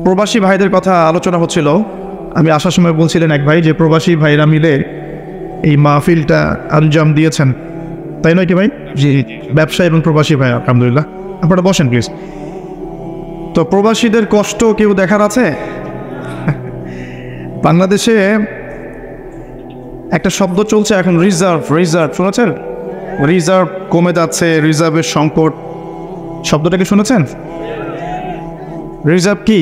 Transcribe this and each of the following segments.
প্রবাসী ভাইদের কথা আলোচনা হচ্ছিল। আমি আসার সময় বলছিলেন এক ভাই যে প্রবাসী ভাইরা মিলে এই মাহফিলটা আঞ্জাম দিয়েছেন, তাই নয় কি ভাই? জি, ব্যবসা এবং প্রবাসী ভাই, আলহামদুলিল্লাহ। আপনারা বসেন প্লিজ। তো প্রবাসীদের কষ্ট কেউ দেখার আছে? বাংলাদেশে একটা শব্দ চলছে এখন, রিজার্ভ। শুনেছেন? রিজার্ভ কমে যাচ্ছে, রিজার্ভের সংকট, শব্দটা কি শুনেছেন? রিজার্ভ কি?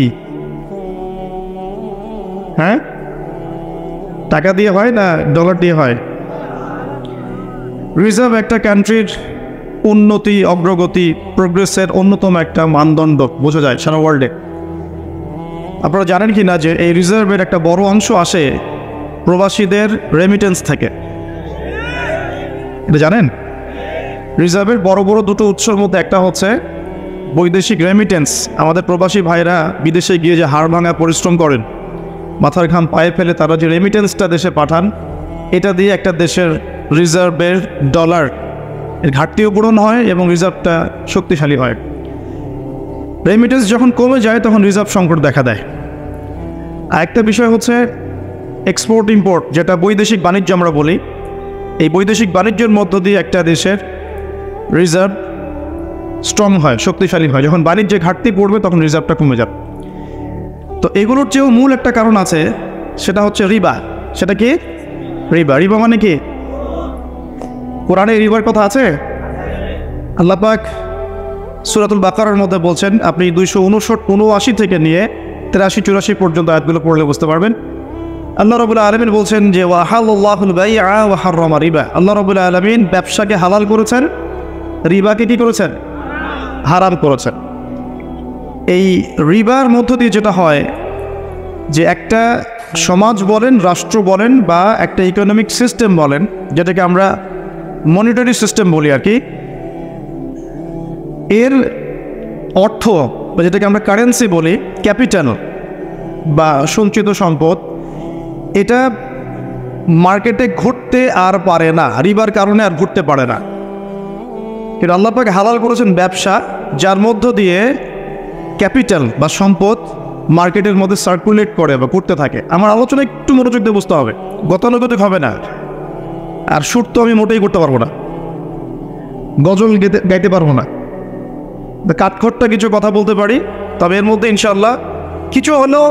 হ্যাঁ, টাকা দিয়ে হয় না ডলার দিয়ে হয়? রিজার্ভ একটা কান্ট্রির উন্নতি, অগ্রগতি, প্রোগ্রেসের অন্যতম একটা মানদণ্ড বোঝা যায় সারা ওয়ার্ল্ডে। আপনারা জানেন কি না যে এই রিজার্ভের একটা বড় অংশ আসে প্রবাসীদের রেমিটেন্স থেকে? এটা জানেন? রিজার্ভের বড় বড় দুটো উৎসের মধ্যে একটা হচ্ছে বৈদেশিক রেমিটেন্স। আমাদের প্রবাসী ভাইরা বিদেশে গিয়ে যে হাড় ভাঙা পরিশ্রম করেন, মাথার ঘাম পায়ে ফেলে তারা যে রেমিটেন্সটা দেশে পাঠান, এটা দিয়ে একটা দেশের রিজার্ভের ডলার এর ঘাটতিও পূরণ হয় এবং রিজার্ভটা শক্তিশালী হয়। রেমিটেন্স যখন কমে যায় তখন রিজার্ভ সংকট দেখা দেয়। আর একটা বিষয় হচ্ছে এক্সপোর্ট ইম্পোর্ট, যেটা বৈদেশিক বাণিজ্য আমরা বলি। এই বৈদেশিক বাণিজ্যের মধ্য দিয়ে একটা দেশের রিজার্ভ স্ট্রং হয়, শক্তিশালী হয়। যখন বাণিজ্যে ঘাটতি পড়বে তখন রিজার্ভটা কমে যাবে। তো এগুলোর চেয়েও মূল একটা কারণ আছে, সেটা হচ্ছে রিবা। সেটা কি? রিবা মানে কি? কোরআনে রিবার কথা আছে। আল্লাহ পাক সূরাতুল বাকারার মধ্যে বলছেন, আপনি 279 থেকে নিয়ে 83-84 পর্যন্ত আয়াতগুলো পড়লে বুঝতে পারবেন। আল্লাহ রাব্বুল আলামিন বলছেন যে ওয়াহাল্লাহুল বাইআ ওয়া হাররামা রিবা। আল্লাহ রাব্বুল আলামিন ব্যবসাকে হালাল করেছেন, রিবাকে কি করেছেন? হারাম করেছেন। এই রিবার মধ্য দিয়ে যেটা হয় যে একটা সমাজ বলেন, রাষ্ট্র বলেন, বা একটা ইকোনমিক সিস্টেম বলেন, যেটাকে আমরা মনিটারি সিস্টেম বলি আর কি, এর অর্থ বা যেটাকে আমরা কারেন্সি বলি, ক্যাপিটাল বা সঞ্চিত সম্পদ, এটা মার্কেটে ঘুরতে আর পারে না, রিবার কারণে আর ঘুরতে পারে না। কিন্তু আল্লাহ পাক হালাল করেছেন ব্যবসা, যার মধ্য দিয়ে ক্যাপিটাল বা সম্পদ মার্কেটের মধ্যে সার্কুলেট করে বা ঘুরতে থাকে। আমার আলোচনা একটু মনোযোগ দিয়ে বুঝতে হবে, গতানুগতিক হবে না। আর সুর তো আমি মোটেই করতে পারবো না, গজল গাইতে পারবো না, কাঠখোট্টা কিছু কথা বলতে পারি, তবে এর মধ্যে ইনশাআল্লাহ কিছু হলেও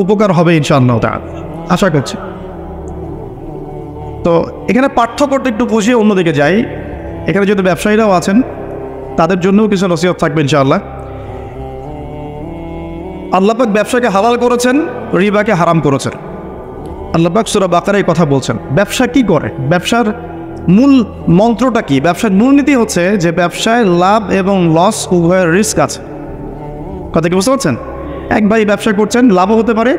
উপকার হবে ইনশাআল্লাহ, আশা করছি। তো এখানে পার্থক্যটা একটু বুঝিয়ে অন্যদিকে যাই। এখানে যদি ব্যবসায়ীরাও আছেন, তাদের জন্যও কিছু নসিহত থাকবে ইনশাআল্লাহ। আল্লাহ পাক ব্যবসাকে হালাল করেছেন, রিবাকে হারাম করেছেন। আল্লাহ পাক সূরা বাকারায় কথা বলছেন। ব্যবসা কি করে? ব্যবসার মূল মন্ত্রটা কি? ব্যবসার মূলনীতি হচ্ছে যে ব্যবসায় লাভ এবং লস উভয়ের রিস্ক আছে। কথা কি বুঝতে পারছেন? এক ভাই ব্যবসা করছেন, লাভও হতে পারে,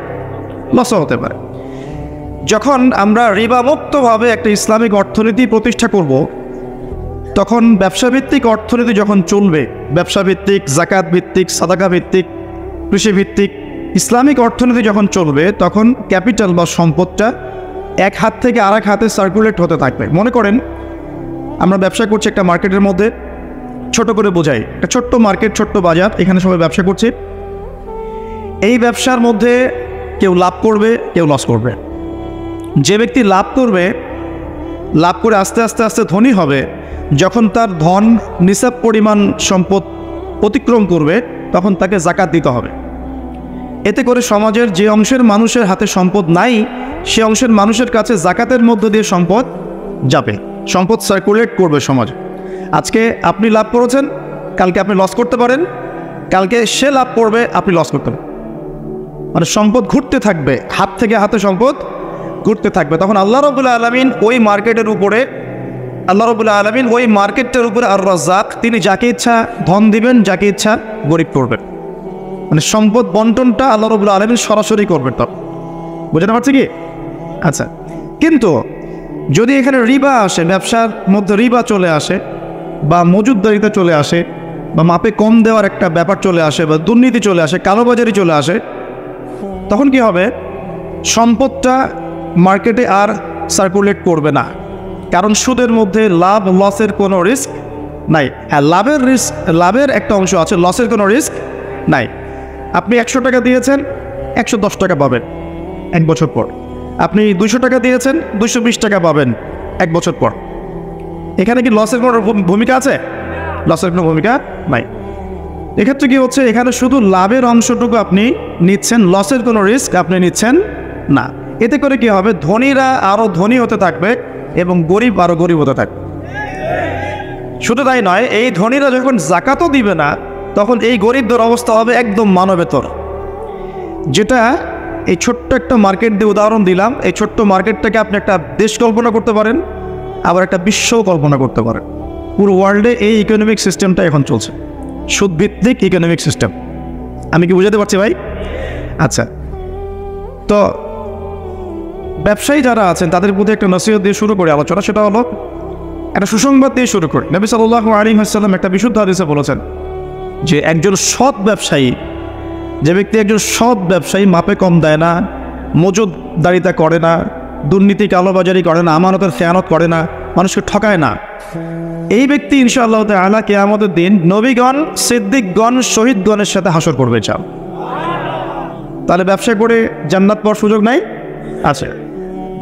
লসও হতে পারে। যখন আমরা রিবামুক্তভাবে একটা ইসলামিক অর্থনীতি প্রতিষ্ঠা করব, তখন ব্যবসাভিত্তিক অর্থনীতি যখন চলবে, ব্যবসাভিত্তিক, জাকাত ভিত্তিক, সাদাকা ভিত্তিক, কৃষিভিত্তিক ইসলামিক অর্থনীতি যখন চলবে, তখন ক্যাপিটাল বা সম্পদটা এক হাত থেকে আর এক হাতে সার্কুলেট হতে থাকবে। মনে করেন আমরা ব্যবসা করছি একটা মার্কেটের মধ্যে, ছোট করে বোঝাই, একটা ছোট্ট মার্কেট, ছোট্ট বাজার, এখানে সবাই ব্যবসা করছি। এই ব্যবসার মধ্যে কেউ লাভ করবে, কেউ লস করবে। যে ব্যক্তি লাভ করবে, লাভ করে আস্তে আস্তে আস্তে ধনী হবে, যখন তার ধন নিসাব পরিমাণ সম্পদ অতিক্রম করবে, তখন তাকে জাকাত দিতে হবে। এতে করে সমাজের যে অংশের মানুষের হাতে সম্পদ নাই, সে অংশের মানুষের কাছে জাকাতের মধ্য দিয়ে সম্পদ যাবে, সম্পদ সার্কুলেট করবে সমাজে। আজকে আপনি লাভ করেছেন, কালকে আপনি লস করতে পারেন, কালকে সে লাভ করবে, আপনি লস করতে পারেন। মানে সম্পদ ঘুরতে থাকবে, হাত থেকে হাতে সম্পদ ঘুরতে থাকবে। তখন আল্লাহ রাব্বুল আলামিন ওই মার্কেটের উপরে, ওই মার্কেটটার উপরে আর রাজ্জাক, তিনি যাকে ইচ্ছা ধন দিবেন, যাকে ইচ্ছা গরিব করবেন। মানে সম্পদ বন্টনটা আল্লাহ রাব্বুল আলামিন সরাসরি করবেন। তখন বুঝতে পারছি কি? আচ্ছা, কিন্তু যদি এখানে রিবা আসে, ব্যবসার মধ্যে রিবা চলে আসে, বা মজুদদারিতে চলে আসে, বা মাপে কম দেওয়ার একটা ব্যাপার চলে আসে, বা দুর্নীতি চলে আসে, কালোবাজারি চলে আসে, তখন কি হবে? সম্পদটা মার্কেটে আর সার্কুলেট করবে না। কারণ সুদের মধ্যে লাভ লসের কোনো রিস্ক নাই। হ্যাঁ, লাভের একটা অংশ আছে, লসের কোনো রিস্ক নাই। আপনি 100 টাকা দিয়েছেন, 110 টাকা পাবেন 1 বছর পর। আপনি 200 টাকা দিয়েছেন, 220 টাকা পাবেন 1 বছর পর। এখানে কি লসের কোনো ভূমিকা আছে? লসের কোনো ভূমিকা নাই। এক্ষেত্রে কি হচ্ছে, এখানে শুধু লাভের অংশটুকু আপনি নিচ্ছেন, লসের কোনো রিস্ক আপনি নিচ্ছেন না। এতে করে কি হবে, ধনীরা আরও ধনী হতে থাকবে এবং গরিব আরও গরিব হতে থাকবে। শুধু তাই নয়, এই ধনীরা যখন জাকাতও দিবে না, তখন এই গরিবদের অবস্থা হবে একদম মানবেতর। যেটা এই ছোট্ট একটা মার্কেট দিয়ে উদাহরণ দিলাম, এই ছোট্ট মার্কেটটাকে আপনি একটা দেশ কল্পনা করতে পারেন, আবার একটা বিশ্বও কল্পনা করতে পারেন। পুরো ওয়ার্ল্ডে এই ইকোনমিক সিস্টেমটা এখন চলছে, সুদভিত্তিক ইকোনমিক সিস্টেম। আমি কি বুঝাতে পারছি ভাই? আচ্ছা, তো ব্যবসায়ী যারা আছেন তাদের প্রতি একটা নসিহত দিয়ে শুরু করে আলোচনা, সেটা হলো একটা সুসংবাদ দিয়ে শুরু করি। নবী সাল্লাল্লাহু আলাইহি ওয়াসাল্লাম একটা বিশুদ্ধ হাদিসে বলেছেন যে একজন সৎ ব্যবসায়ী, যে ব্যক্তি একজন সৎ ব্যবসায়ী, মাপে কম দেয় না, মজুদদারিতা করে না, দুর্নীতি কালোবাজারি করে না, আমানতের খেয়ানত করে না, মানুষকে ঠকায় না, এই ব্যক্তি ইনশাআল্লাহ তাআলা কিয়ামতের দিন নবীগণ, সিদ্দিকগণ, শহীদগণের সাথে হাসর করবে। চাও তাহলে ব্যবসা করে জান্নাত পাওয়ার সুযোগ নাই? আছে।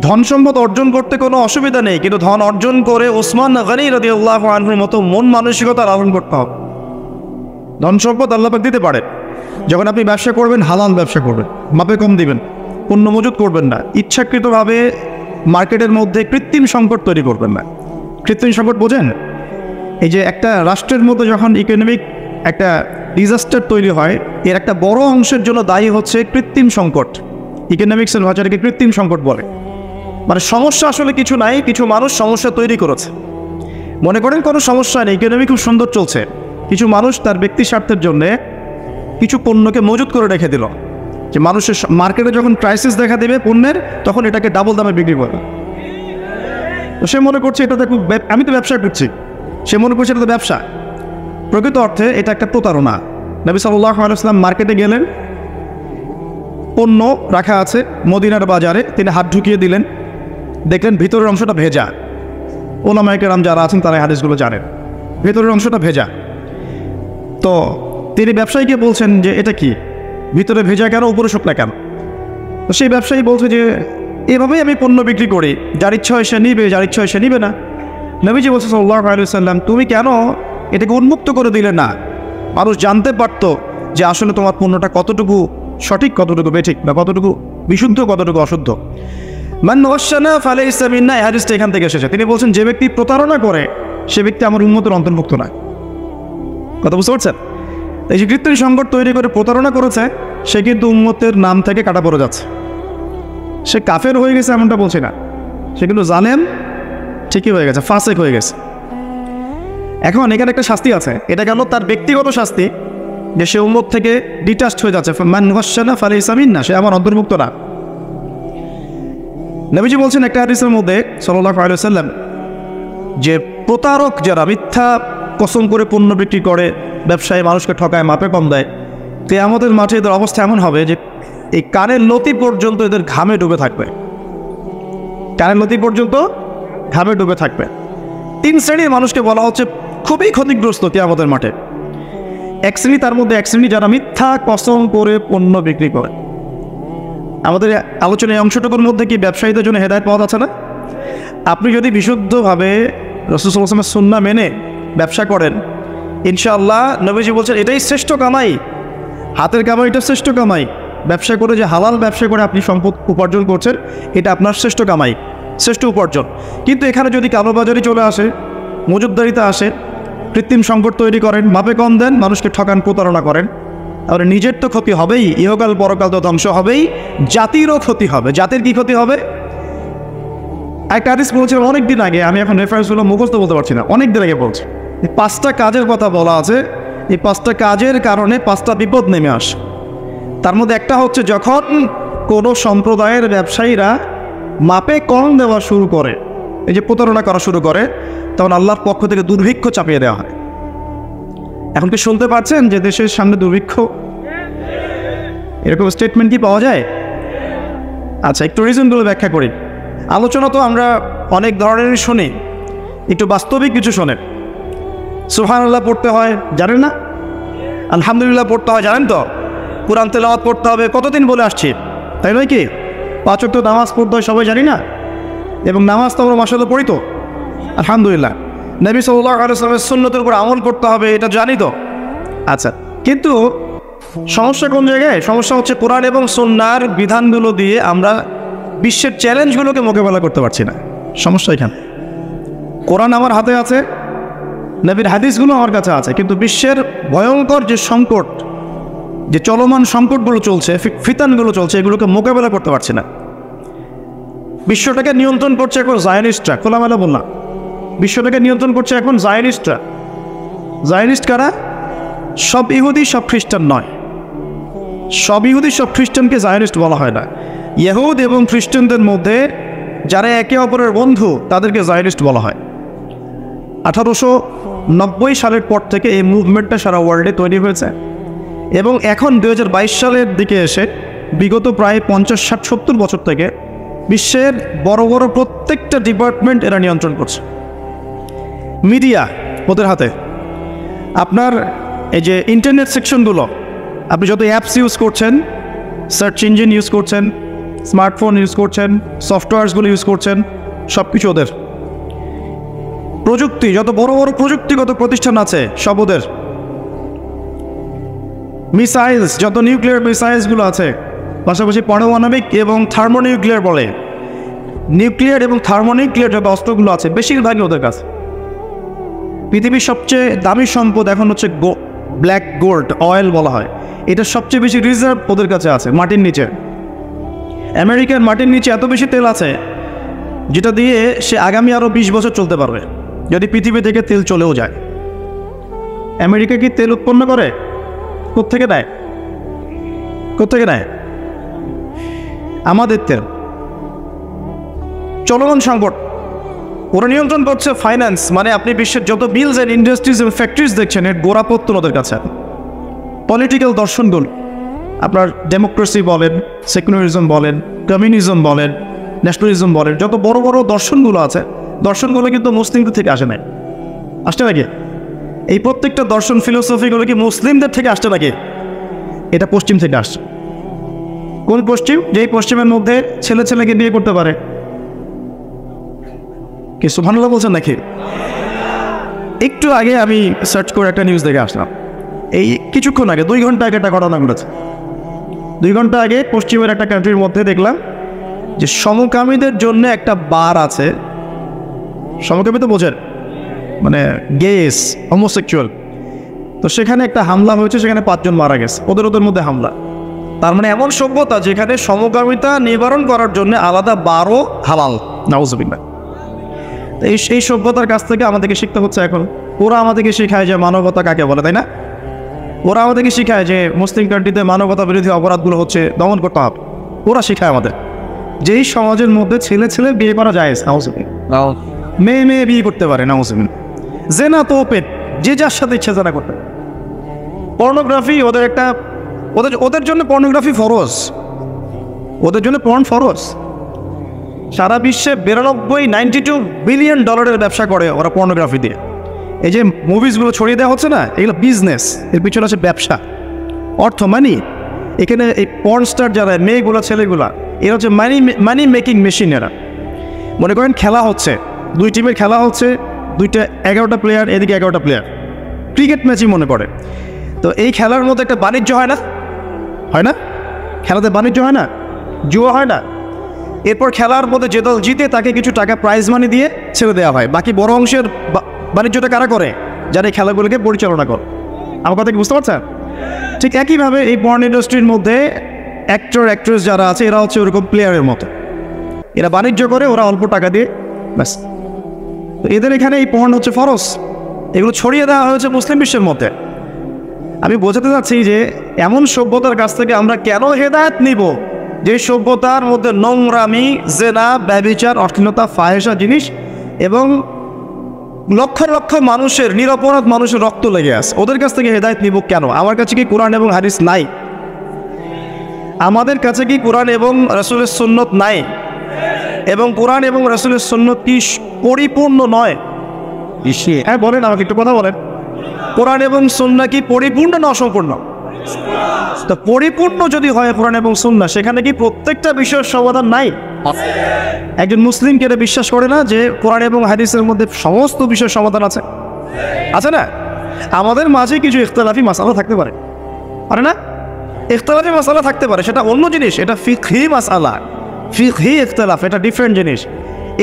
ধন সম্পদ অর্জন করতে কোনো অসুবিধা নেই, কিন্তু ধন অর্জন করে ওসমান গনি রাদিয়াল্লাহু আনহুর মতো মন মানসিকতা লালন করতে হবে। ধন সম্পদ আল্লাহ পাক দিতে পারে। যখন আপনি ব্যবসা করবেন, হালাল ব্যবসা করবেন, মাপে কম দিবেন, পণ্য মজুত করবেন না, ইচ্ছাকৃতভাবে মার্কেটের মধ্যে কৃত্রিম সংকট তৈরি করবেন না। কৃত্রিম সংকট বোঝেন? এই যে একটা রাষ্ট্রের মধ্যে যখন ইকোনমিক একটা ডিজাস্টার তৈরি হয়, এর একটা বড় অংশের জন্য দায়ী হচ্ছে কৃত্রিম সংকট। ইকোনমিক্সের ভাষাটাকে কৃত্রিম সংকট বলে। মানে সমস্যা আসলে কিছু নাই, কিছু মানুষ সমস্যা তৈরি করেছে। মনে করেন কোনো সমস্যা নেই, ইকোনমি খুব সুন্দর চলছে, কিছু মানুষ তার ব্যক্তি স্বার্থের জন্যে কিছু পণ্যকে মজুত করে রেখে দিল, যে মানুষের মার্কেটে যখন ক্রাইসিস দেখা দেবে পণ্যের, তখন এটাকে ডাবল দামে বিক্রি করবে। তো সে মনে করছে এটাতে খুব, আমি তো ব্যবসা করছি, সে মনে করছে এটা তো ব্যবসা। প্রকৃত অর্থে এটা একটা প্রতারণা। নবী সাল্লাল্লাহু আলাইহি ওয়াসাল্লাম মার্কেটে গেলেন, পণ্য রাখা আছে মদিনার বাজারে, তিনি হাত ঢুকিয়ে দিলেন, দেখলেন ভিতরের অংশটা ভেজা। ওলামায়ে কেরাম যারা আছেন তারা হাদিসগুলো জানেন, ভিতরের অংশটা ভেজা। তো তিনি ব্যবসায়ীকে বলছেন যে এটা কি, ভিতরে ভেজা কেন, উপরে শুকনা কেন? তো সেই ব্যবসায়ী বলছে যে এভাবেই আমি পণ্য বিক্রি করি, যার ইচ্ছা হয় সে নিবে, যার ইচ্ছা হয় সে নিবে না। নবীজি বলছে সাল্লাল্লাহু আলাইহি ওয়াসাল্লাম, তুমি কেন এটাকে উন্মুক্ত করে দিলে না? মানুষ জানতে পারতো যে আসলে তোমার পণ্যটা কতটুকু সঠিক, কতটুকু বেঠিক, বা কতটুকু বিশুদ্ধ, কতটুকু অশুদ্ধ। মান ওয়াশানা ফালাইসা মিন্না, এই হাদিসটা এখান থেকে এসেছে। তিনি বলছেন যে ব্যক্তি প্রতারণা করে সে ব্যক্তি আমার উম্মতের অন্তর্ভুক্ত নয়। কথা বুঝতে পারছেন? এই যে কৃত্রিম সংকট তৈরি করে প্রতারণা করেছে, সে কিন্তু উম্মতের নাম থেকে কাটা পড়ে যাচ্ছে। সে কাফের হয়ে গেছে এমনটা বলছি না, সে কিন্তু জালেম ঠিকই হয়ে গেছে, ফাসেক হয়ে গেছে। এখন এখানে একটা শাস্তি আছে, এটা গেল তার ব্যক্তিগত শাস্তি, যে সে উম্মত থেকে ডিটাচড হয়ে যাচ্ছে। মান ওয়াশানা ফালাইসা মিন্না, সে আমার অন্তর্ভুক্ত না। নবীজি বলছেন একটা হাদিসের মধ্যে সাল্লাল্লাহু আলাইহি ওয়াসাল্লাম, যে প্রতারক যারা মিথ্যা কসম করে পণ্য বিক্রি করে, ব্যবসায়ী মানুষকে ঠকায়, মাপে কম দেয়, কিয়ামতের মাঠে এদের অবস্থা এমন হবে যে এই কানের লতি পর্যন্ত এদের ঘামে ডুবে থাকবে। কানের লতি পর্যন্ত ঘামে ডুবে থাকবে। 3 শ্রেণীর মানুষকে বলা হচ্ছে খুবই ক্ষতিগ্রস্ত কিয়ামতের মাঠে। এক শ্রেণী, তার মধ্যে এক শ্রেণী যারা মিথ্যা কসম করে পণ্য বিক্রি করে। আমাদের আলোচনায় এই অংশটুকুর মধ্যে কি ব্যবসায়ীদের জন্য হেদায়েত পাওয়া যাচ্ছে না? আপনি যদি বিশুদ্ধভাবে রাসূল সাল্লাল্লাহু আলাইহি ওয়াসাল্লামের সুন্নাহ মেনে ব্যবসা করেন, ইনশাআল্লাহ নবীজি বলছেন এটাই শ্রেষ্ঠ কামাই, হাতের কামাই এটা শ্রেষ্ঠ কামাই। ব্যবসা করে, যে হালাল ব্যবসা করে আপনি সম্পদ উপার্জন করছেন, এটা আপনার শ্রেষ্ঠ কামাই, শ্রেষ্ঠ উপার্জন। কিন্তু এখানে যদি কালোবাজারি চলে আসে, মজুদদারিতা আসে, কৃত্রিম সংকট তৈরি করেন, মাপে কম দেন, মানুষকে ঠকান, প্রতারণা করেন, তাহলে নিজের তো ক্ষতি হবেই, ইহকাল পরকাল তো ধ্বংস হবেই, জাতিরও ক্ষতি হবে। জাতির কি ক্ষতি হবে? একটা হাদিস বলছিলাম অনেক দিন আগে, আমি এখন রেফারেন্সগুলো মুখস্থ বলতে পারছি না, অনেক দিন আগে বলছি। 5টা কাজের কথা বলা আছে, এই 5টা কাজের কারণে 5টা বিপদ নেমে আসে। তার মধ্যে একটা হচ্ছে যখন কোনো সম্প্রদায়ের ব্যবসায়ীরা মাপে কম দেওয়া শুরু করে, এই যে প্রতারণা করা শুরু করে, তখন আল্লাহর পক্ষ থেকে দুর্ভিক্ষ চাপিয়ে দেওয়া হয়। এখন কি শুনতে পাচ্ছেন যে দেশের সামনে দুর্ভিক্ষ? এরকম স্টেটমেন্ট কি পাওয়া যায়? আচ্ছা, একটু রিজনগুলো ব্যাখ্যা করি। আলোচনা তো আমরা অনেক ধরনেরই শুনি, একটু বাস্তবিক কিছু শোনেন। সুবহানাল্লাহ পড়তে হয়, জানেন না? আলহামদুলিল্লাহ পড়তে হয়, জানেন তো? কোরআন তেলাওয়াত করতে হবে, কতদিন বলে আসছি, তাই নয় কি? 5 ওয়াক্ত নামাজ পড়তে হয় সবাই জানি না? এবং নামাজ তো আমরা মাশাআল্লাহ পড়ি তো, আলহামদুলিল্লাহ। নবী সাল্লাল্লাহু আলাইহি ওয়াসাল্লামের সুন্নতের উপর আমল করতে হবে, এটা জানি তো। আচ্ছা, কিন্তু সমস্যা কোন জায়গায়? সমস্যা হচ্ছে কোরআন এবং সুন্নাহর বিধানগুলো দিয়ে আমরা বিশ্বের চ্যালেঞ্জগুলোকে মোকাবেলা করতে পারছি না। সমস্যা এখানে। কোরআন আমার হাতে আছে, নবীর হাদিসগুলো আমার কাছে আছে, কিন্তু বিশ্বের ভয়ঙ্কর যে সংকট, যে চলমান সংকটগুলো চলছে, ফিতানগুলো চলছে, এগুলোকে মোকাবেলা করতে পারছি না। বিশ্বটাকে নিয়ন্ত্রণ করছে এখন জায়নিস্টরা, খোলামেলা বললাম, বিশ্বটাকে নিয়ন্ত্রণ করছে এখন জায়নিস্টরা। জায়নিস্ট কারা? সব ইহুদি সব খ্রিস্টান নয়, সব ইহুদি সব খ্রিস্টানকে জায়নিস্ট বলা হয় না। ইহুদ এবং খ্রিস্টানদের মধ্যে যারা একে অপরের বন্ধু তাদেরকে জায়নিস্ট বলা হয়। 1890 সালের পর থেকে এই মুভমেন্টটা সারা ওয়ার্ল্ডে তৈরি হয়েছে এবং এখন 2022 সালের দিকে এসে বিগত প্রায় 50, 60, 70 বছর থেকে বিশ্বের বড় বড় প্রত্যেকটা ডিপার্টমেন্ট এরা নিয়ন্ত্রণ করছে। মিডিয়া ওদের হাতে। আপনার এই যে ইন্টারনেট সেকশনগুলো, আপনি যত অ্যাপস ইউজ করছেন, সার্চ ইঞ্জিন ইউজ করছেন, স্মার্টফোন ইউজ করছেন, সফটওয়্যারসগুলো ইউজ করছেন, সব কিছু ওদের। প্রযুক্তি, যত বড় বড় প্রযুক্তিগত প্রতিষ্ঠান আছে সব ওদের। মিসাইলস, যত নিউক্লিয়ার মিসাইলসগুলো আছে, পাশাপাশি পারমাণবিক এবং থার্মোনিউক্লিয়ার বলে, নিউক্লিয়ার এবং থার্মোনিউক্লিয়ার যত অস্ত্রগুলো আছে বেশিরভাগই ওদের কাছে। পৃথিবীর সবচেয়ে দামি সম্পদ এখন হচ্ছে ব্ল্যাক গোল্ড, অয়েল বলা হয়। এটা সবচেয়ে বেশি রিজার্ভ ওদের কাছে আছে মাটির নিচে। আমেরিকার মাটির নিচে এত বেশি তেল আছে যেটা দিয়ে সে আগামী আরও 20 বছর চলতে পারবে যদি পৃথিবী থেকে তেল চলেও যায়। আমেরিকা কি তেল উৎপন্ন করে? কোত্থেকে দেয়? কোত্থেকে দেয়? আমাদের তেল। চলমান সংকট, ওরা নিয়ন্ত্রণ করছে ফাইন্যান্স, মানে আপনি বিশ্বের যত বিলস অ্যান্ড ইন্ডাস্ট্রিজ এবং ফ্যাক্টরিজ দেখছেন এর গোড়াপত্তন ওদের কাছে। পলিটিক্যাল দর্শনগুলো, আপনার ডেমোক্রেসি বলেন, সেকুলারিজম বলেন, কমিউনিজম বলেন, ন্যাশনালিজম বলেন, যত বড় বড় দর্শনগুলো আছে, দর্শনগুলো কিন্তু মুসলিমদের থেকে আসে নাই। আসছে নাকি? এই প্রত্যেকটা দর্শন ফিলোসফিগুলো কি মুসলিমদের থেকে আসছে নাকি? এটা পশ্চিম থেকে আসছে। কোন পশ্চিম? যেই পশ্চিমের মধ্যে ছেলে ছেলেকে বিয়ে করতে পারে। কি সুবহানাল্লাহ বলছেন নাকি? একটু আগে আমি সার্চ করে একটা নিউজ দেখে আসলাম, এই কিছুক্ষণ আগে, 2 ঘন্টা আগে একটা ঘটনা ঘটেছে। 2 ঘন্টা আগে পশ্চিমের একটা কান্ট্রির মধ্যে দেখলাম যে সমকামীদের জন্য একটা বার আছে। সমকামী তো বোঝেন, মানে গেস, হোমোসেক্সুয়াল। তো সেখানে একটা হামলা হয়েছে, সেখানে 5 জন মারা গেছে, ওদের মধ্যে হামলা। তার মানে এমন সভ্যতা যেখানে সমকামিতা নিবারণ করার জন্য আলাদা বারও হালাল। নাউজুবিল্লাহ। এই সভ্যতার কাছ থেকে আমাদেরকে শিখতে হচ্ছে এখন। ওরা আমাদেরকে শেখায় যে মানবতা কাকে বলে, তাই না? ওরা আমাদেরকে শেখায় যে মুসলিম কান্ট্রিতে মানবতা বিরোধী অপরাধগুলো হচ্ছে দমন করতে হবে। ওরা শেখায় আমাদের যেই সমাজের মধ্যে ছেলে ছেলে বিয়ে করা যায়, মেয়ে মেয়ে বিয়ে করতে পারে, নাউজুবিল্লাহ। জেনা তো ওপেন, যে যার সাথে ইচ্ছা জেনা করতে। পর্নোগ্রাফি ওদের একটা, ওদের জন্য পর্নোগ্রাফি ফরজ, ওদের জন্য পর্ন ফরজ। সারা বিশ্বে 92 বিলিয়ন ডলারের ব্যবসা করে ওরা পর্নোগ্রাফি দিয়ে। এই যে মুভিসগুলো ছড়িয়ে দেওয়া হচ্ছে না, এগুলো বিজনেস, এর পিছনে আছে ব্যবসা, অর্থ, মানি। এখানে এই পর্ন স্টার যারা মেয়েগুলা ছেলেগুলা, এরা হচ্ছে মানি মেকিং মেশিন। এরা মনে করেন খেলা হচ্ছে, 2 টিমের খেলা হচ্ছে, 11টা প্লেয়ার, এদিকে 11টা প্লেয়ার, ক্রিকেট ম্যাচই মনে পড়ে। তো এই খেলার মধ্যে একটা বাণিজ্য হয় না? হয় না? খেলাতে বাণিজ্য হয় না? জুয়া হয় না? এরপর খেলার মধ্যে যে দল জিতে তাকে কিছু টাকা প্রাইজ মানি দিয়ে ছেড়ে দেওয়া হয়। বাকি বড় অংশের বাণিজ্যটা কারা করে? যারা এই খেলাগুলোকে পরিচালনা করে। আমার কথা কি বুঝতে পারছেন? ঠিক একইভাবে এই পর্ন ইন্ডাস্ট্রির মধ্যে অ্যাক্টর অ্যাক্ট্রেস যারা আছে এরা হচ্ছে ওরকম প্লেয়ারের মতো। এরা বাণিজ্য করে, ওরা অল্প টাকা দিয়ে, ব্যাস। তো এদের এখানে এই পর্ন হচ্ছে ফরজ। এগুলো ছড়িয়ে দেওয়া হয়েছে মুসলিম বিশ্বের মধ্যে। আমি বোঝাতে চাচ্ছি যে এমন সভ্যতার কাছ থেকে আমরা কেন হেদায়েত নিব যে সভ্যতার মধ্যে নোংরামি, জেনা, ব্যভিচার, অশ্লীলতা, ফাহেসা জিনিস এবং লক্ষ লক্ষ মানুষের, নিরপরাধ মানুষের রক্ত লেগে আছে। ওদের কাছ থেকে হেদায়েত নিব কেন? আমার কাছে কি কোরআন এবং হাদিস নাই? আমাদের কাছে কি কোরআন এবং রাসূলের সুন্নত নাই? এবং কোরআন এবং রাসূলের সুন্নত কি পরিপূর্ণ নয়? হ্যাঁ বলেন, আমাকে একটু কথা বলেন। কোরআন এবং সুন্নাহ কি পরিপূর্ণ না অসম্পূর্ণ? তো পরিপূর্ণ যদি হয় কোরআন এবং সুন্নাহ, সেখানে কি প্রত্যেকটা বিষয়ের সমাধান নাই? একজন মুসলিমকে এটা বিশ্বাস করে না যে কোরআন এবং হাদিসের মধ্যে সমস্ত বিষয়ের সমাধান আছে? আছে না? আমাদের মাঝে কিছু ইখতিলাফি মাসালা থাকতে পারে, পারে না? ইখতিলাফি মাসালা থাকতে পারে, সেটা অন্য জিনিস, এটা ফিকহি মাসালা, ফিকহি ইখতিলাফ, এটা ডিফারেন্ট জিনিস।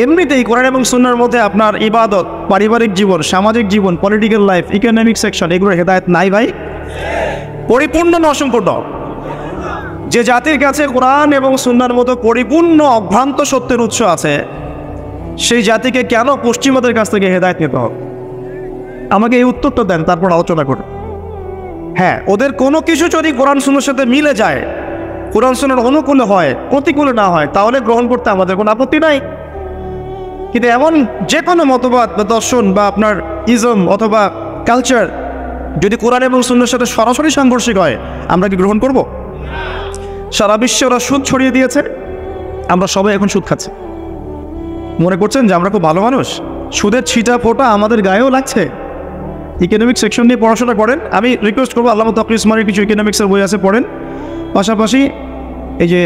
এমনিতেই কোরআন এবং সুন্নাহর মধ্যে আপনার ইবাদত, পারিবারিক জীবন, সামাজিক জীবন, পলিটিক্যাল লাইফ, ইকোনমিক সেকশন, এগুলোর হেদায়েত নাই ভাই, পরিপূর্ণ না অসম্পূর্ণ? যে জাতির কাছে কোরআন এবং সুন্নাহর মতো পরিপূর্ণ অভ্রান্ত সত্যের উৎস আছে, সেই জাতিকে কেন পশ্চিমাদের কাছ থেকে হেদায়েত নিতে হবে? আমাকে এই উত্তরটা দেন, তারপর আলোচনা করুন। হ্যাঁ, ওদের কোনো কিছু যদি কোরআন সুন্নাহর সাথে মিলে যায়, কোরআন সুন্নাহর অনুকূলে হয়, প্রতিকূলে না হয়, তাহলে গ্রহণ করতে আমাদের কোনো আপত্তি নাই। কিন্তু এমন যে কোনো মতবাদ বা দর্শন বা আপনার ইজম অথবা কালচার যদি কোরআন এবং সুন্নাহর সাথে সরাসরি সাংঘর্ষিক হয়, আমরা কি গ্রহণ করব? সারা বিশ্বে ওরা সুদ ছড়িয়ে দিয়েছে, আমরা সবাই এখন সুদ খাচ্ছি। মনে করছেন যে আমরা খুব ভালো মানুষ? সুদের ছিটা ফোঁটা আমাদের গায়েও লাগছে। ইকোনমিক সেকশন নিয়ে পড়াশোনা করেন, আমি রিকোয়েস্ট করবো আল্লামা তাকি উসমানীর কিছু ইকোনমিক্সের বই আছে, পড়েন। পাশাপাশি এই যে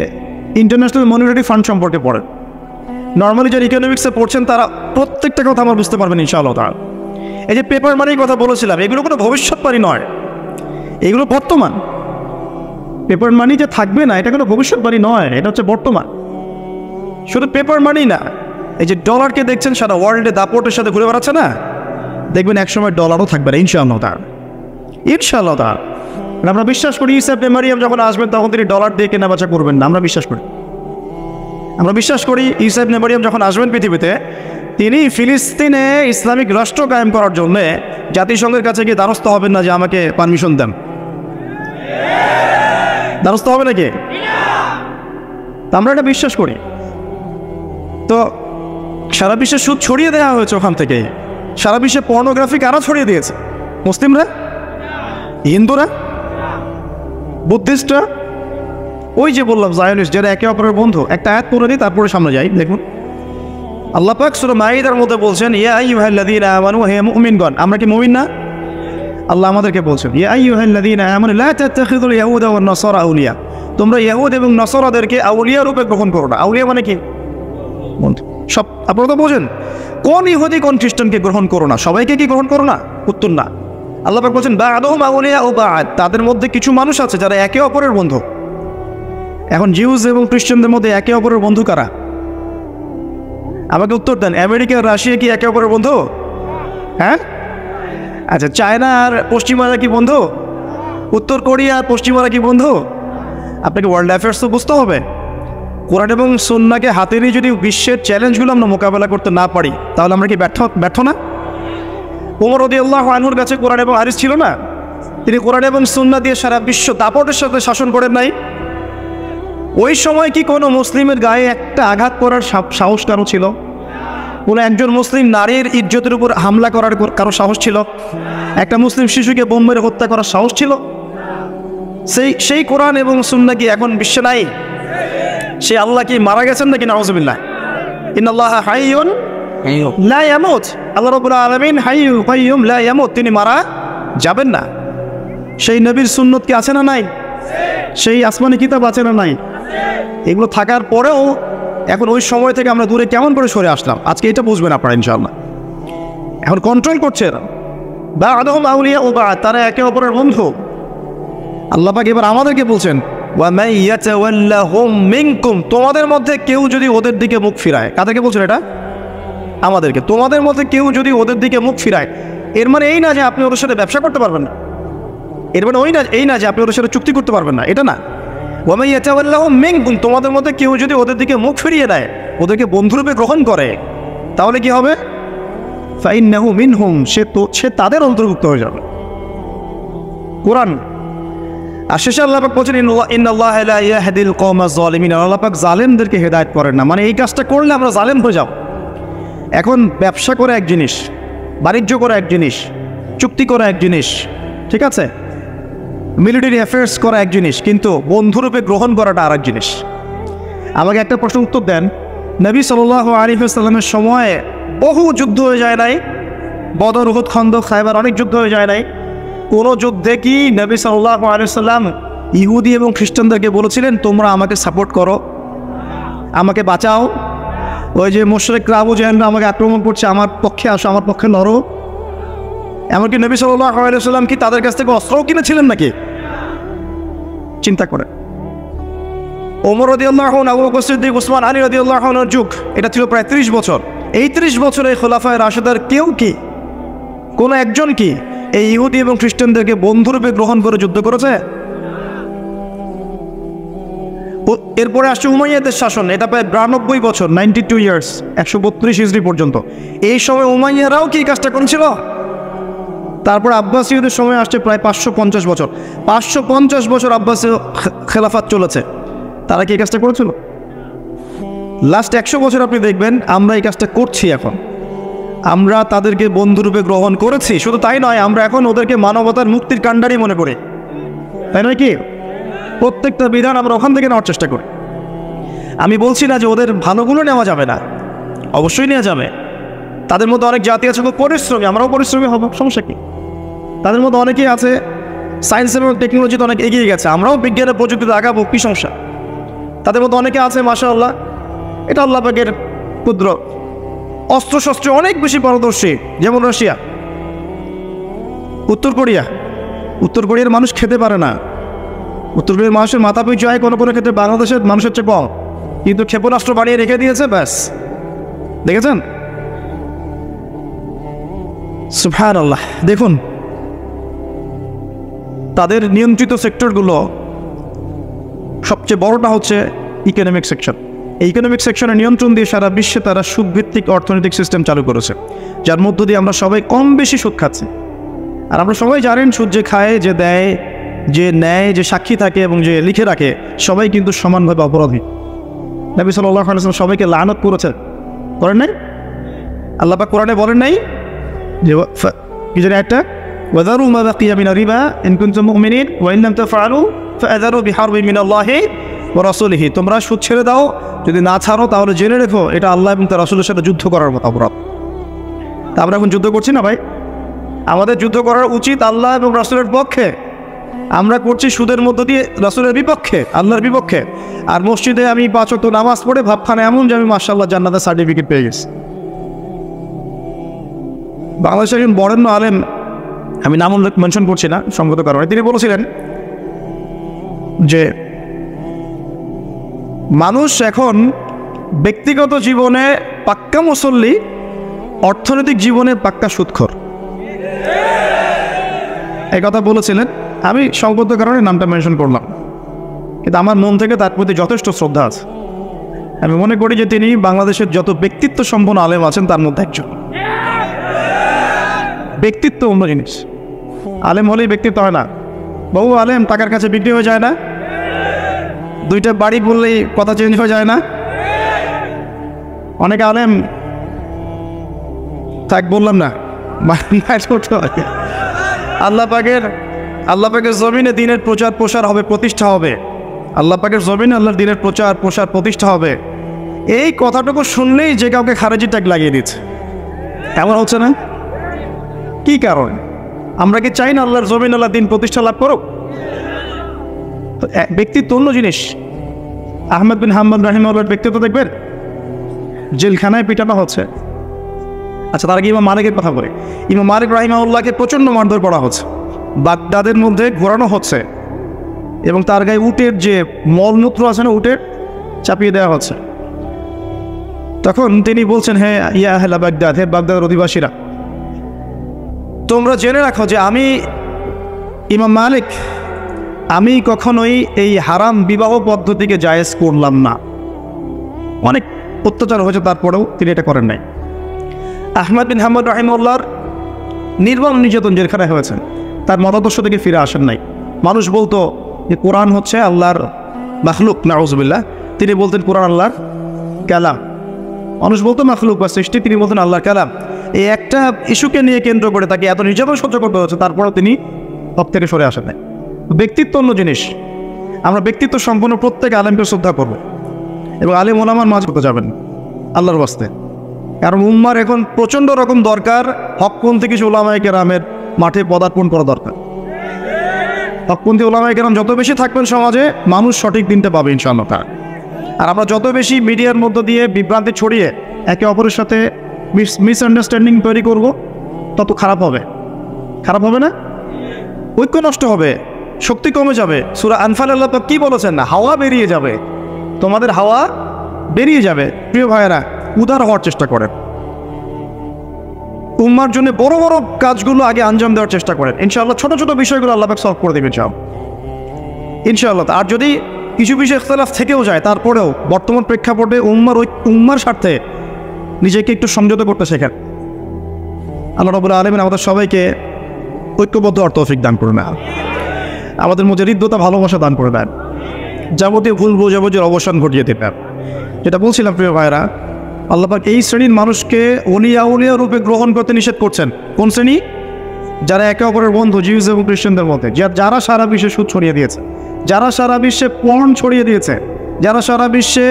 ইন্টারন্যাশনাল মনিটারি ফান্ড সম্পর্কে পড়েন। নর্মালি যারা ইকোনমিক্সে পড়ছেন তারা প্রত্যেকটা কথা আমার বুঝতে পারবেন ইনশাআল্লাহ তাআলা। এই যে পেপার মানির কথা বলেছিলাম, এগুলো কোনো ভবিষ্যৎবাণী নয়, এগুলো বর্তমান। পেপার মানি যে থাকবে না, এটা কোনো ভবিষ্যৎবাণী নয়, এটা হচ্ছে বর্তমান। শুধু পেপার মানি না, এই যে ডলারকে দেখছেন সারা ওয়ার্ল্ডে দাপটের সাথে ঘুরে বেড়াচ্ছে না, দেখবেন একসময় ডলারও থাকবে না ইনশাআল্লাহ তাআলা, ইনশাআল্লাহ তাআলা। আমরা বিশ্বাস করি ঈসা ইবনে মারইয়াম যখন আসবেন তখন তিনি ডলার দিয়ে কেনাবেচা করবেন না, আমরা বিশ্বাস করি। আমরা বিশ্বাস করি ঈসা ইবনে মারইয়াম যখন আসবেন পৃথিবীতে, তিনি ফিলিস্তিনে ইসলামিক রাষ্ট্র কায়েম করার জন্য জাতিসংঘের কাছে গিয়ে দ্বারস্থ হবেন না যে আমাকে পারমিশন দেন। দ্বারস্থ হবে নাকি? আমরা এটা বিশ্বাস করি। তো সারা বিশ্বে সুদ ছড়িয়ে দেওয়া হয়েছে ওখান থেকে, সারা বিশ্বে পর্নোগ্রাফি কারা ছড়িয়ে দিয়েছে? মুসলিমরা, হিন্দুরা, বুদ্ধিস্টরা, ওই যে বললাম জায়নিস্ট, যারা একে অপরের বন্ধু। একটা আয়াত পড়ে দিই, তারপরে সামনে যাই। দেখুন আল্লাহ পাক সূরা মাঈদার মধ্যে বলছেন, ইয়া আইয়ুহাল্লাযীনা আমানু, হে মুমিনগণ। আমরা কি মুমিন না? আল্লাহ আমাদেরকে বলছেন, ইয়া আইয়ুহাল্লাযীনা আমানু লা তাত্তাখিযুল ইয়াহুদা ওয়ান নাসারা আউলিয়া, তোমরা ইহুদ এবং নসরাদেরকে আউলিয়া রূপে গ্রহণ করো না। আউলিয়া মানে কি? বন্ধু। সব আপনারা তো বোঝেন, কোন ইহুদি কোন খ্রিস্টানকে গ্রহণ করো না, সবাইকে কি গ্রহণ করো না? উত্তর না। আল্লাহ পাক বলছেন বা'দুহুম আউলিয়া ও বা'দ, তাদের মধ্যে কিছু মানুষ আছে যারা একে অপরের বন্ধু। এখন জিউস এবং খ্রিস্টানদের মধ্যে একে অপরের বন্ধু কারা? আমাকে উত্তর দেন। আমেরিকা রাশিয়া কি একে অপরের বন্ধু? হ্যাঁ, আচ্ছা। চায়না আর পশ্চিমারা কি বন্ধু? উত্তর কোরিয়া আর পশ্চিমারা কি বন্ধু? আপনাকে ওয়ার্ল্ড অ্যাফেয়ার্স তো বুঝতে হবে। কোরআন এবং সুন্নাহকে হাতে নিয়ে যদি বিশ্বের চ্যালেঞ্জগুলো আমরা মোকাবেলা করতে না পারি, তাহলে আমরা কি ব্যর্থ না? ওমর রাদিয়াল্লাহু আনহুর কাছে কোরআন এবং হাদিস ছিল না? তিনি কোরআন এবং সুন্নাহ দিয়ে সারা বিশ্ব দাপটের সাথে শাসন করেন নাই? ওই সময় কি কোনো মুসলিমের গায়ে একটা আঘাত করার সাহস কারো ছিল? কোনো একজন মুসলিম নারীর ইজ্জতের উপর হামলা করার কারো সাহস ছিল? একটা মুসলিম শিশুকে বোম মেরে হত্যা করার সাহস ছিল? সেই কোরআন এবং সুন্নাহ কি এখন বিশ্বে নাই? সেই আল্লাহ কি মারা গেছেন নাকি? নাউযুবিল্লাহ। ইন্নাল্লাহা হাইয়ুন লা ইয়ামুত, আল্লাহ রাব্বুল আলামিন হাইয়্যুন কাইয়্যুম লা ইয়ামুত, তিনি মারা যাবেন না। সেই নবীর সুন্নত কি আছে না নাই? সেই আসমানি কিতাব আছে না নাই? এগুলো থাকার পরেও এখন ওই সময় থেকে আমরা দূরে কেমন করে সরে আসলাম, আজকে এটা বুঝবেন আপনারা ইনশাআল্লাহ। এখন কন্ট্রোল করছে এরা, বা'দুহুম আউলিয়া ও বা'দ, তারা একে অপরের বন্ধু। আল্লাহ পাক এবার আমাদেরকে বলছেন ওয়া মান ইয়াতাওয়াল্লাহুম মিনকুম, তোমাদের মধ্যে কেউ যদি ওদের দিকে মুখ ফিরায়। কাদেরকে বলছেন এটা? আমাদেরকে। তোমাদের মধ্যে কেউ যদি ওদের দিকে মুখ ফিরায়, এর মানে এই না যে আপনি ওদের সাথে ব্যবসা করতে পারবেন না, এর মানে এই না যে আপনি ওদের সাথে চুক্তি করতে পারবেন না, এটা না। ওয়া মান ইয়াতাওয়াল্লাহুম মিনকুম, তোমাদের মধ্যে কেউ যদি ওদের দিকে মুখ ফিরিয়ে দেয়, ওদেরকে বন্ধুরূপে গ্রহণ করে, তাহলে কি হবে? ফাইন্নাহু মিনহুম, সে তাদের অন্তর্ভুক্ত হয়ে যাবে। কোরআন। আর শেষে আল্লাহ পাক বলছেন ইন্নাল্লাহা লা ইয়াহদিল কওমাজ যালিমিন, আল্লাহ পাক জালেমদেরকে হেদায়েত করেন না। মানে এই কাজটা করলে আমরা জালেম হয়ে যাব। এখন ব্যবসা করা এক জিনিস, বাণিজ্য করা এক জিনিস, চুক্তি করা এক জিনিস, ঠিক আছে, মিলিটারি অ্যাফেয়ার্স করা এক জিনিস, কিন্তু বন্ধুরূপে গ্রহণ করাটা আর এক জিনিস। আমাকে একটা প্রশ্ন উত্তর দেন, নবী সাল্লাল্লাহু আলাইহি ওয়াসাল্লামের সময়ে বহু যুদ্ধ হয়ে যায় নাই? বদর, উহুদ, খন্দক, খায়বার, অনেক যুদ্ধ হয়ে যায় নাই? কোনো যুদ্ধে কি নবী সাল্লাল্লাহু আলাইহি ওয়াসাল্লাম ইহুদি এবং খ্রিস্টানদেরকে বলেছিলেন তোমরা আমাকে সাপোর্ট করো, আমাকে বাঁচাও? ওই যে মুশরিকরা আবু জাহেলরা আমাকে আক্রমণ করছে, আমার পক্ষে আসো, আমার পক্ষে লড়ো। এমনকি নবী সাল্লাল্লাহু আলাইহি ওয়াসাল্লাম কি তাদের কাছ থেকে অস্ত্রও কিনেছিলেন নাকি? চিন্তা করে। ওমর রাদিয়াল্লাহু আনহু, আবু বকর সিদ্দিক, উসমান, আলী রাদিয়াল্লাহু আনহুর যুগ, এটা ছিল প্রায় 30 বছর। এই 30 বছরে খোলাফায়ে রাশেদার কেউ কি, কোনো একজন কি এই ইহুদি এবং খ্রিস্টানদেরকে বন্ধুরূপে গ্রহণ করে যুদ্ধ করেছে? এরপরে আসছে উমাইয়াদের শাসন, এটা প্রায় 92 বছর, 92 ইয়ার্স, 132 হিজরি পর্যন্ত। এই সময় উমাইয়ারাও কি কাজটা করেছিল? তারপর আব্বাসীয়দের সময় আসছে প্রায় 550 বছর। 550 বছর আব্বাসীয় খেলাফত চলেছে, তারা কি এই কাজটা করেছিল? লাস্ট 100 বছর আপনি দেখবেন আমরা এই কাজটা করছি। এখন আমরা তাদেরকে বন্ধুরূপে গ্রহণ করেছি, শুধু তাই নয়, আমরা এখন ওদেরকে মানবতার মুক্তির কাণ্ডারি মনে করি, তাই নয় কি? প্রত্যেকটা বিধান আমরা ওখান থেকে নেওয়ার চেষ্টা করি। আমি বলছি না যে ওদের ভালোগুলো নেওয়া যাবে না, অবশ্যই নেওয়া যাবে। তাদের মধ্যে অনেক জাতি আছে খুব পরিশ্রমী, আমরাও পরিশ্রমী হব, সমস্যা কি? তাদের মধ্যে অনেকেই আছে সায়েন্স এবং টেকনোলজিতে অনেক এগিয়ে গেছে, আমরাও বিজ্ঞানের প্রযুক্তিতে আগাবো, কি সমস্যা? তাদের মধ্যে অনেকে আছে মাশাআল্লাহ, এটা আল্লাহ পাকের কুদরত, অস্ত্রশস্ত্রে অনেক বেশি পারদর্শী, যেমন রাশিয়া, উত্তর কোরিয়ার মানুষ খেতে পারে না। উত্তর কোরিয়ার মানুষের মাথা পিছু আয় কোনো কোনো ক্ষেত্রে বাংলাদেশের মানুষের চেয়ে কম, কিন্তু ক্ষেপণাস্ত্র বানিয়ে রেখে দিয়েছে, ব্যাস। দেখেছেন? সুবহানাল্লাহ। দেখুন তাদের নিয়ন্ত্রিত সেক্টরগুলো, সবচেয়ে বড়টা হচ্ছে ইকোনমিক সেকশন। এই ইকোনমিক সেকশনের নিয়ন্ত্রণ দিয়ে সারা বিশ্বে তারা সুদভিত্তিক অর্থনৈতিক সিস্টেম চালু করেছে, যার মধ্য দিয়ে আমরা সবাই কম বেশি সুদ খাচ্ছি। আর আমরা সবাই জানেন সুদ যে খায়, যে দেয়, যে নেয়, যে সাক্ষী থাকে এবং যে লিখে রাখে, সবাই কিন্তু সমানভাবে অপরাধী। নবী সাল্লাল্লাহু আলাইহি ওয়াসাল্লাম সবাইকে লানত করেছেন, করেন নাই? আল্লাহ পাক কোরআনে বলেন নাই যে কি জানি একটা, ওয়াযারু মা বাকিয়া মিনার রিবা ইন কুনতুম মুমিনিন ওয়া ইন লাম তাফআলু ফাআযারু বিহারবিন মিনাল্লাহি ওয়া রাসূলিহি, তোমরা সুদ ছেড়ে দাও, যদি না ছাড়ো তাহলে জেনে রেখো এটা আল্লাহ এবং তার রাসূলের সাথে যুদ্ধ করার মতো অপরাধ। তা আমরা এখন যুদ্ধ করছি না ভাই? আমাদের যুদ্ধ করার উচিত আল্লাহ এবং রাসূলের পক্ষে, আমরা করছি সুদের মধ্য দিয়ে রাসূলের বিপক্ষে, আল্লাহর বিপক্ষে। আর মসজিদে আমি 5 ওয়াক্ত নামাজ পড়ে ভাবখানা এমন যে আমি মাশাআল্লাহ জান্নাতের সার্টিফিকেট পেয়ে গেছি। বাংলাদেশের একজন বরেণ্য আলেম, আমি নাম মেনশন করছি না সঙ্গত কারণে, তিনি বলেছিলেন যে মানুষ এখন ব্যক্তিগত জীবনে পাক্কা মুসল্লি, অর্থনৈতিক জীবনে পাক্কা সুদখোর। এই কথা বলেছিলেন, আমি সঙ্গত কারণে নামটা মেনশন করলাম, কিন্তু আমার মন থেকে তার প্রতি যথেষ্ট শ্রদ্ধা আছে। আমি মনে করি যে তিনি বাংলাদেশের যত ব্যক্তিত্ব সম্পন্ন আলেম আছেন তার মধ্যে একজন। ব্যক্তিত্ব অন্য জিনিস, আলেম হলেই ব্যক্তিত্ব হয় না। বহু আলেম টাকার কাছে বিক্রি হয়ে যায় না, 2টা বাড়ি বললেই কথা চেঞ্জ হয়ে যায় না। অনেক আলেম থাক বললাম না, আল্লাহ পাকের জমিনে দিনের প্রচার প্রসার হবে, প্রতিষ্ঠা হবে। আল্লাহ পাকের জমিনে আল্লাহর দিনের প্রচার প্রসার প্রতিষ্ঠা হবে, এই কথাটুকু শুনলেই যে কাউকে খারেজি ট্যাগ লাগিয়ে দিচ্ছে। এমন হচ্ছে না? কি কারণ? আমরা কি চাই না আল্লাহর জমিন আল্লাহ দিন প্রতিষ্ঠা লাভ করুক? ব্যক্তিত্ব অন্য জিনিস। আহমদ বিন হাম্বল রাহিমাহুল্লাহর ব্যক্তিত্ব দেখবেন, জেলখানায় পিটানো হচ্ছে। আচ্ছা, তার আগে ইমাম মালিকের কথা বলে, ইমাম মালিক রাহিমাহুল্লাহকে প্রচণ্ড মারধর করা হচ্ছে, বাগদাদের মধ্যে ঘোরানো হচ্ছে এবং তার গায়ে উটের যে মলমূত্র আছে না, উটের চাপিয়ে দেওয়া হচ্ছে। তখন তিনি বলছেন, হ্যাঁ ইয়া আহলা বাগদাদ, হে বাগদাদের অধিবাসীরা, তোমরা জেনে রাখো যে আমি ইমাম মালিক, আমি কখনোই এই হারাম বিবাহ পদ্ধতিকে জায়েজ করলাম না। অনেক অত্যাচার হয়েছে, তারপরেও তিনি এটা করেন নাই। আহমদ বিন হাম্বল রাহিমাহুল্লাহর নির্মম নির্যাতন জেলখানায় হয়েছে, তার মতাদর্শ থেকে ফিরে আসেন নাই। মানুষ বলতো যে কোরআন হচ্ছে আল্লাহর মাখলুক, নাউজুবিল্লাহ, তিনি বলতেন কোরআন আল্লাহর কালাম। মানুষ বলতো মাখলুক বা সৃষ্টি, তিনি বলতেন আল্লাহর কালাম। এই একটা ইস্যুকে নিয়ে কেন্দ্র করে তাকে এত নির্যাতন সহ্য করতে হচ্ছে, তারপরেও তিনি পথ থেকে সরে আসেন নাই। ব্যক্তিত্ব অন্য জিনিস। আমরা ব্যক্তিত্ব সম্পন্ন প্রত্যেক আলেমকে শ্রদ্ধা করব এবং আলেম ওলামার মাঝ করতে যাবেন আল্লাহর বাস্তে। কারণ উম্মার এখন প্রচণ্ড রকম দরকার হকপন্থী কিছু ওলামায়ে কেরামের মাঠে পদার্পণ করা দরকার। হকপন্থী ওলামায়ে কেরাম যত বেশি থাকবেন সমাজে, মানুষ সঠিক দিনটা পাবে ইনশাআল্লাহ। আর আমরা যত বেশি মিডিয়ার মধ্য দিয়ে বিভ্রান্তি ছড়িয়ে একে অপরের সাথে মিসআন্ডারস্ট্যান্ডিং তৈরি করব, তত খারাপ হবে। খারাপ হবে না? ঐক্য নষ্ট হবে, শক্তি কমে যাবে। সূরা আনফাল আল্লাহ পাক কি বলেছেন? হাওয়া বেরিয়ে যাবে, তোমাদের হাওয়া বেরিয়ে যাবে। প্রিয় ভাইয়েরা, উদার হওয়ার চেষ্টা করেন, উম্মার জন্য বড় বড় কাজগুলো আগে আঞ্জাম দেওয়ার চেষ্টা করেন। ইনশাআল্লাহ ছোট ছোট বিষয়গুলো আল্লাহ পাক সলভ করে দেবেন ইনশাআল্লাহ। আর যদি কিছু বিষয় ইখতিলাফ থেকেও যায়, তারপরেও বর্তমান প্রেক্ষাপটে উম্মার স্বার্থে নিজেকে একটু সংযত করতে শেখেন। আল্লাহ রাব্বুল আলামিন আমাদের সবাইকে ঐক্যবদ্ধ হওয়ার তৌফিক দান করে নেন, আমাদের মধ্যে হৃদ্যতা ভালোবাসা দান করে দেন, যাবতীয় ভুল বোঝাবুঝির অবসান ঘটিয়ে দেবেন। যেটা বলছিলাম প্রিয় ভাইরা, আল্লাহ পাক এই শ্রেণীর মানুষকে ওলিয়া রূপে গ্রহণ করতে নিষেধ করছেন। কোন শ্রেণী? যারা একে অপরের বন্ধু, জিউস এবং খ্রিস্টানদের মধ্যে, যারা সারা বিশ্বে সুদ ছড়িয়ে দিয়েছে, যারা সারা বিশ্বে পর্ন ছড়িয়ে দিয়েছে, যারা সারা বিশ্বে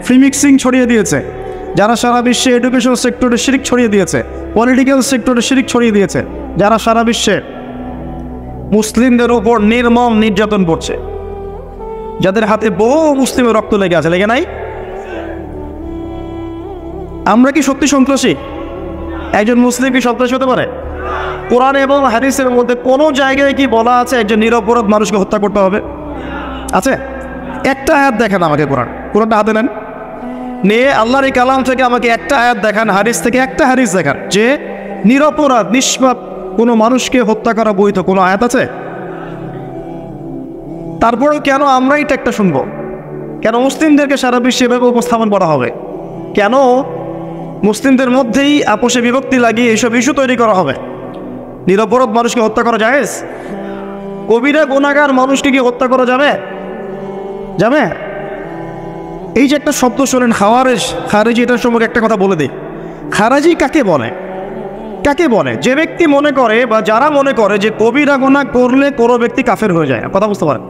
ফ্রি মিক্সিং ছড়িয়ে দিয়েছে, যারা সারা বিশ্বে এডুকেশন সেক্টরে শিরিক ছড়িয়ে দিয়েছে, পলিটিক্যাল সেক্টরে শিরিক ছড়িয়ে দিয়েছে, যারা সারা বিশ্বে মুসলিমদের উপর নির্মম নির্যাতন করছে, যাদের হাতে বহু মুসলিমের রক্ত লেগে আছে। লেগে নাই? আমরা কি সত্যি সন্ত্রাসী? একজন মুসলিম কি সন্ত্রাসী হতে পারে? কোরআন এবং হাদিসের মধ্যে কোনো জায়গায় কি বলা আছে একজন নিরপরাধ মানুষকে হত্যা করতে হবে? আছে? একটা আয়াত দেখেন আমাকে, কোরআনটা হাতে নেন, নিয়ে আল্লাহর এই কালাম থেকে আমাকে একটা আয়াত দেখান, হাদিস থেকে একটা হাদিস দেখান যে নিরপরাধ নিষ্পাপ কোনো মানুষকে হত্যা করা বৈধ। কোনো আয়াত আছে? তারপরেও কেন আমরা এটা একটা শুনবো? কেন মুসলিমদেরকে সারা বিশ্বে এভাবে উপস্থাপন করা হবে? কেন মুসলিমদের মধ্যেই আপোষে বিভক্তি লাগিয়ে এইসব ইস্যু তৈরি করা হবে? নিরপরাধ মানুষকে হত্যা করা জায়েজ? কবিরা গুনাহগার মানুষকে কি হত্যা করা যাবে? যাবে? এই যে একটা শব্দ শোনেন খারেজি, এটার সম্পর্কে একটা কথা বলে দিই। খারেজি কাকে বলে? কাকে বলে? যে ব্যক্তি মনে করে বা যারা মনে করে যে কবিরা গুনাহ করলে কোনো ব্যক্তি কাফের হয়ে যায়। কথা বুঝতে পারেন?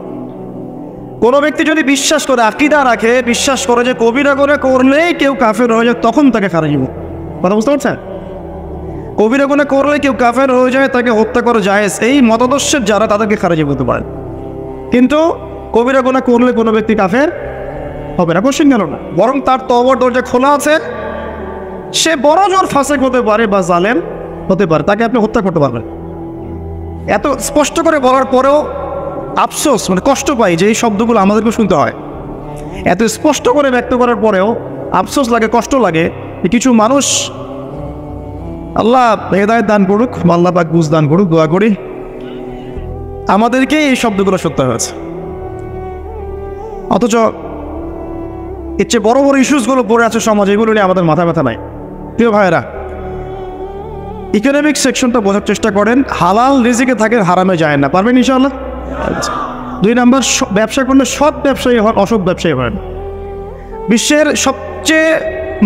কোনো ব্যক্তি যদি বিশ্বাস করে, আকীদা রাখে, বিশ্বাস করে যে কবিরা গুনাহ করলেই কেউ কাফের হয়ে যায়, তখন তাকে খারেজি বলে। কথা বুঝতে পারছেন? কবিরা গুনাহ করলে কেউ কাফের হয়ে যায়, তাকে হত্যা করা জায়েজ, এই মতাদর্শের যারা, তাদেরকে খারেজি বলতে পারেন। কিন্তু কবিরা গুনাহ করলে কোনো ব্যক্তি কাফের হবে না, কোশ্চেন গেল না, বরং তার তওবার দরজা খোলা আছে। সে বড় জোর ফাসেক হতে পারে বা জালেম হতে পারে, তাকে আপনি হত্যা করতে পারবেন। এত স্পষ্ট করে বলার পরেও আফসোস, মানে কষ্ট পাই যে এই শব্দগুলো আমাদেরকে শুনতে হয়। এত স্পষ্ট করে ব্যক্ত করার পরেও আফসোস লাগে, কষ্ট লাগে যে কিছু মানুষ, আল্লাহ হেদায়েত দান করুক, আল্লাহ পাক বুঝ দান করুক, দোয়া করি, আমাদেরকে এই শব্দগুলো শুনতে হয়েছে। অথচ এর চেয়ে বড় বড় ইস্যুসগুলো পড়ে আছে সমাজে, এগুলো নিয়ে আমাদের মাথা ব্যথা নাই। প্রিয় ভাইয়েরা, ইকোনমিক সেকশনটা বোঝার চেষ্টা করেন। হালাল রিজিকে থাকেন, হারামে যায় না। পারবেন ইনশাআল্লাহ? 2 নাম্বার, ব্যবসা করলে সৎ ব্যবসায়ী হন, অসৎ ব্যবসায়ী হন। বিশ্বের সবচেয়ে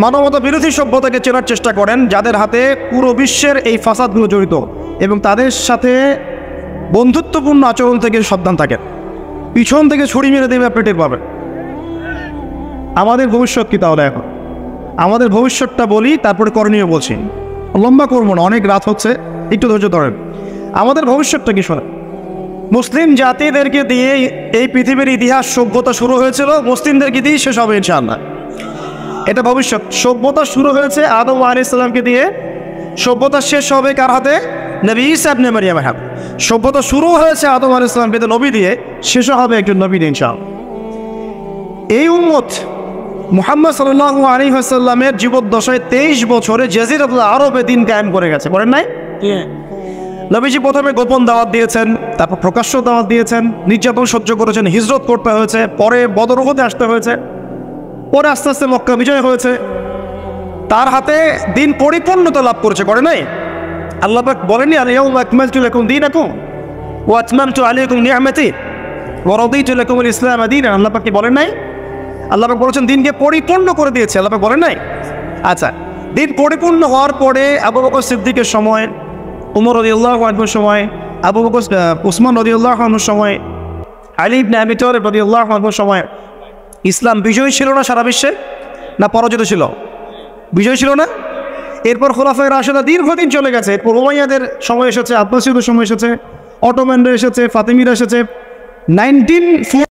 মানবতা বিরোধী সভ্যতাকে চেনার চেষ্টা করেন, যাদের হাতে পুরো বিশ্বের এই ফাসাদগুলো জড়িত, এবং তাদের সাথে বন্ধুত্বপূর্ণ আচরণ থেকে সাবধান থাকেন। পিছন থেকে ছুরি মেরে দেবে, আপনি টের পাবেন। আমাদের ভবিষ্যৎ কি তাহলে? এখন আমাদের ভবিষ্যৎটা বলি, তারপরে করণীয় বলছি। লম্বা করবো না, অনেক রাত হচ্ছে, একটু ধৈর্য ধরেন। আমাদের ভবিষ্যৎটা কি শোনেন? মুসলিম জাতিদেরকে দিয়ে এই পৃথিবীর ইতিহাস, সভ্যতা শুরু হয়েছিল, মুসলিমদেরকে দিয়ে শেষ হবে ইনশাআল্লাহ। এটা ভবিষ্যৎ। সভ্যতা শুরু হয়েছে আদম আলাইহিস সালামকে দিয়ে, সভ্যতা শেষ হবে কার হাতে? নবী ঈসা ইবনে মারইয়ামের হাতে। সভ্যতা শুরু হয়েছে আদম আলাইহিস সালামকে দিয়ে, নবী দিয়ে, শেষও হবে একজন নবী দিয়ে ইনশাআল্লাহ। এই উম্মত মুহাম্মদ সাল্লাল্লাহু আলাইহি ওয়াসাল্লামের জীবদ্দশায় 23 বছরে জাজিরাতুল আরবে দিন কায়েম করে গেছে। করেন নাই? নবীজি প্রথমে গোপন দাওয়াত দিয়েছেন, তারপর প্রকাশ্য দাওয়াত দিয়েছেন, নির্যাতন সহ্য করেছেন, হিজরত করতে হয়েছে, পরে বদর উহুদে আসতে হয়েছে, পরে আস্তে আস্তে মক্কা বিজয় হয়েছে। তার হাতে দিন পরিপূর্ণতা লাভ করেছে। করে নাই? আল্লাহ পাক বলেননি আল-ইয়াউমা আকমালতু লাকুম দীনাকুম ওয়া আতমামতু আলাইকুম নি'মাতি ওয়া রাদিতু লাকুমুল ইসলাম দীনান। আল্লাহ পাক কি বলেন নাই? আল্লাহ পাক বলেছেন দিনকে পরিপূর্ণ করে দিয়েছে। আল্লাহ পাক বলেন নাই? আচ্ছা, দিন পরিপূর্ণ হওয়ার পরে আবু বকর সিদ্দিকের সময়, উমর রাদিয়াল্লাহু আনহুর সময়, উসমান রাদিয়াল্লাহু আনহুর সময়, আলী ইবনে আবি তালিব রাদিয়াল্লাহু আনহুর সময় ইসলাম বিজয়ী ছিল না সারা বিশ্বে? না পরাজিত ছিল? বিজয় ছিল না? এরপর খোলাফায়ে রাশেদা দীর্ঘদিন চলে গেছে। এরপর উমাইয়াদের সময় এসেছে, আব্বাসীয়দের সময় এসেছে, অটোম্যানরা এসেছে, ফাতিমিরা এসেছে, 19